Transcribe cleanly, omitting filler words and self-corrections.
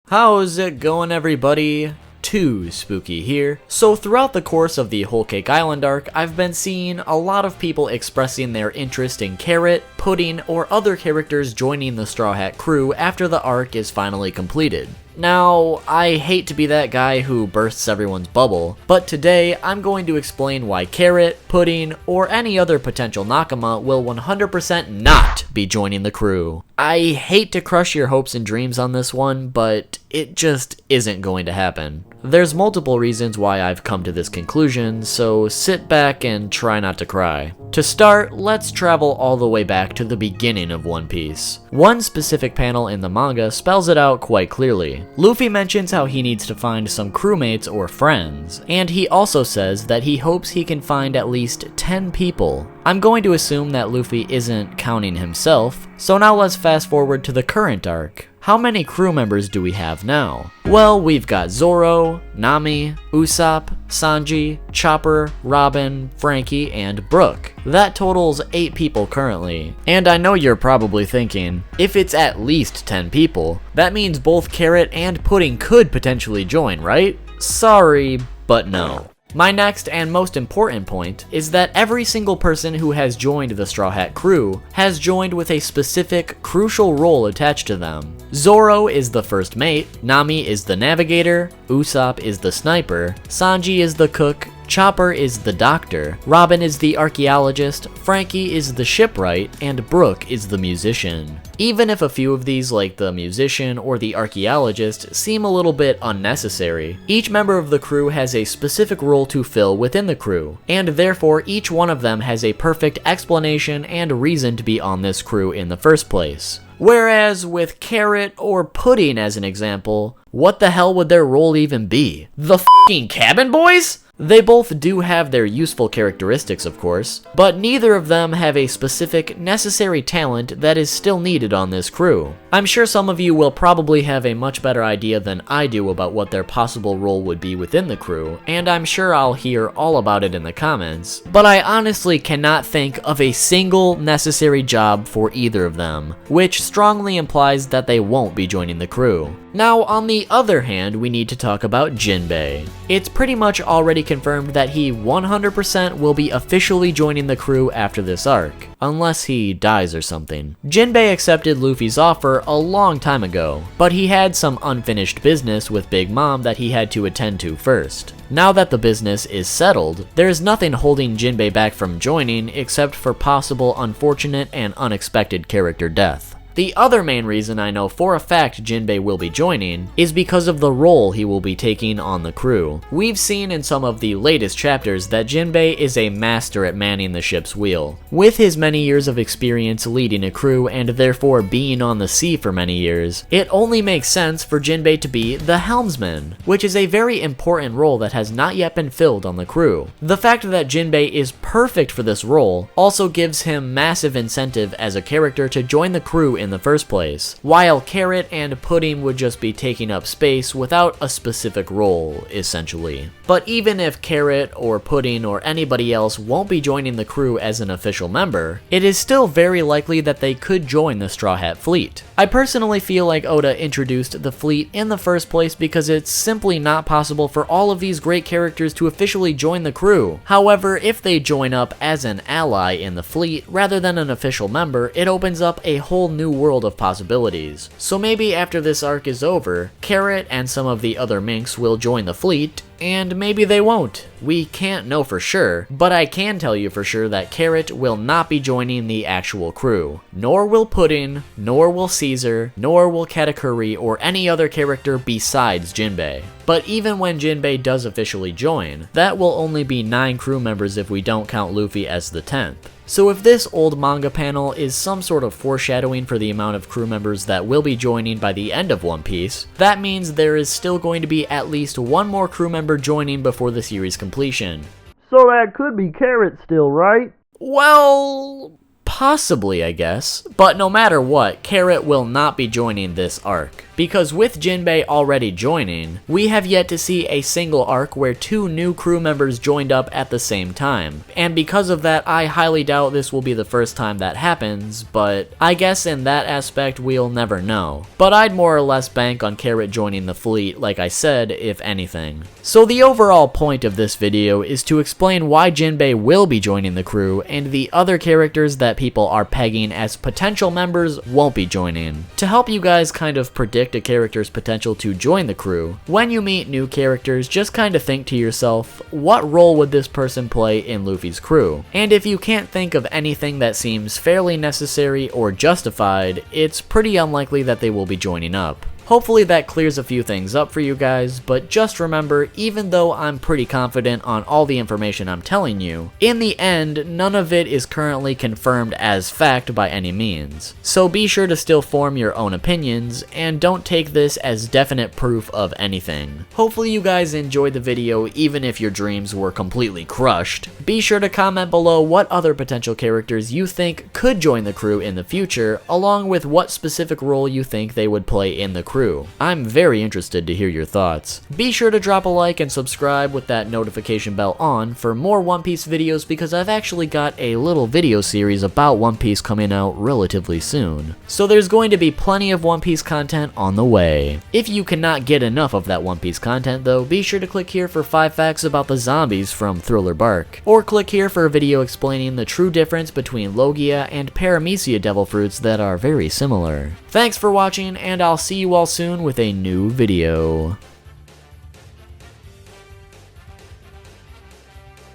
How's it going, everybody? Too Spooky here. So throughout the course of the Whole Cake Island arc, I've been seeing a lot of people expressing their interest in Carrot, Pudding, or other characters joining the Straw Hat crew after the arc is finally completed. Now, I hate to be that guy who bursts everyone's bubble, but today I'm going to explain why Carrot, Pudding, or any other potential Nakama will 100% not be joining the crew. I hate to crush your hopes and dreams on this one, but it just isn't going to happen. There's multiple reasons why I've come to this conclusion, so sit back and try not to cry. To start, let's travel all the way back to the beginning of One Piece. One specific panel in the manga spells it out quite clearly. Luffy mentions how he needs to find some crewmates or friends, and he also says that he hopes he can find at least 10 people. I'm going to assume that Luffy isn't counting himself, so now let's fast forward to the current arc. How many crew members do we have now? Well, we've got Zoro, Nami, Usopp, Sanji, Chopper, Robin, Frankie, and Brook. That totals 8 people currently. And I know you're probably thinking, if it's at least 10 people, that means both Carrot and Pudding could potentially join, right? Sorry, but no. My next and most important point is that every single person who has joined the Straw Hat crew has joined with a specific, crucial role attached to them. Zoro is the first mate, Nami is the navigator, Usopp is the sniper, Sanji is the cook, Chopper is the doctor, Robin is the archaeologist, Frankie is the shipwright, and Brook is the musician. Even if a few of these, like the musician or the archaeologist, seem a little bit unnecessary, each member of the crew has a specific role to fill within the crew, and therefore each one of them has a perfect explanation and reason to be on this crew in the first place. Whereas with Carrot or Pudding as an example, what the hell would their role even be? The f***ing cabin boys? They both do have their useful characteristics, of course, but neither of them have a specific, necessary talent that is still needed on this crew. I'm sure some of you will probably have a much better idea than I do about what their possible role would be within the crew, and I'm sure I'll hear all about it in the comments, but I honestly cannot think of a single necessary job for either of them, which strongly implies that they won't be joining the crew. Now, on the other hand, we need to talk about Jinbei. It's pretty much already confirmed that he 100% will be officially joining the crew after this arc, unless he dies or something. Jinbei accepted Luffy's offer a long time ago, but he had some unfinished business with Big Mom that he had to attend to first. Now that the business is settled, there is nothing holding Jinbei back from joining except for possible unfortunate and unexpected character death. The other main reason I know for a fact Jinbei will be joining is because of the role he will be taking on the crew. We've seen in some of the latest chapters that Jinbei is a master at manning the ship's wheel. With his many years of experience leading a crew and therefore being on the sea for many years, it only makes sense for Jinbei to be the helmsman, which is a very important role that has not yet been filled on the crew. The fact that Jinbei is perfect for this role also gives him massive incentive as a character to join the crew in the first place, while Carrot and Pudding would just be taking up space without a specific role, essentially. But even if Carrot or Pudding or anybody else won't be joining the crew as an official member, it is still very likely that they could join the Straw Hat fleet. I personally feel like Oda introduced the fleet in the first place because it's simply not possible for all of these great characters to officially join the crew. However, if they join up as an ally in the fleet rather than an official member, it opens up a whole new world of possibilities. So maybe after this arc is over, Carrot and some of the other minks will join the fleet, and maybe they won't. We can't know for sure, but I can tell you for sure that Carrot will not be joining the actual crew. Nor will Pudding, nor will Caesar, nor will Katakuri or any other character besides Jinbei. But even when Jinbei does officially join, that will only be 9 crew members if we don't count Luffy as the 10th. So if this old manga panel is some sort of foreshadowing for the amount of crew members that will be joining by the end of One Piece, that means there is still going to be at least one more crew member joining before the series completion. So that could be Carrot still, right? Well, possibly, I guess. But no matter what, Carrot will not be joining this arc. because with Jinbei already joining, we have yet to see a single arc where 2 new crew members joined up at the same time, and because of that I highly doubt this will be the first time that happens, but I guess in that aspect we'll never know. But I'd more or less bank on Carrot joining the fleet, like I said, if anything. So the overall point of this video is to explain why Jinbei will be joining the crew, and the other characters that people are pegging as potential members won't be joining. To help you guys kind of predict a character's potential to join the crew, when you meet new characters, just kind of think to yourself, what role would this person play in Luffy's crew? And if you can't think of anything that seems fairly necessary or justified, it's pretty unlikely that they will be joining up. Hopefully that clears a few things up for you guys, but just remember, even though I'm pretty confident on all the information I'm telling you, in the end, none of it is currently confirmed as fact by any means. So be sure to still form your own opinions, and don't take this as definite proof of anything. Hopefully you guys enjoyed the video even if your dreams were completely crushed. Be sure to comment below what other potential characters you think could join the crew in the future, along with what specific role you think they would play in the crew. I'm very interested to hear your thoughts. Be sure to drop a like and subscribe with that notification bell on for more One Piece videos, because I've actually got a little video series about One Piece coming out relatively soon. So there's going to be plenty of One Piece content on the way. If you cannot get enough of that One Piece content though, be sure to click here for 5 facts about the zombies from Thriller Bark, or click here for a video explaining the true difference between Logia and Paramecia devil fruits that are very similar. Thanks for watching, and I'll see you all soon with a new video.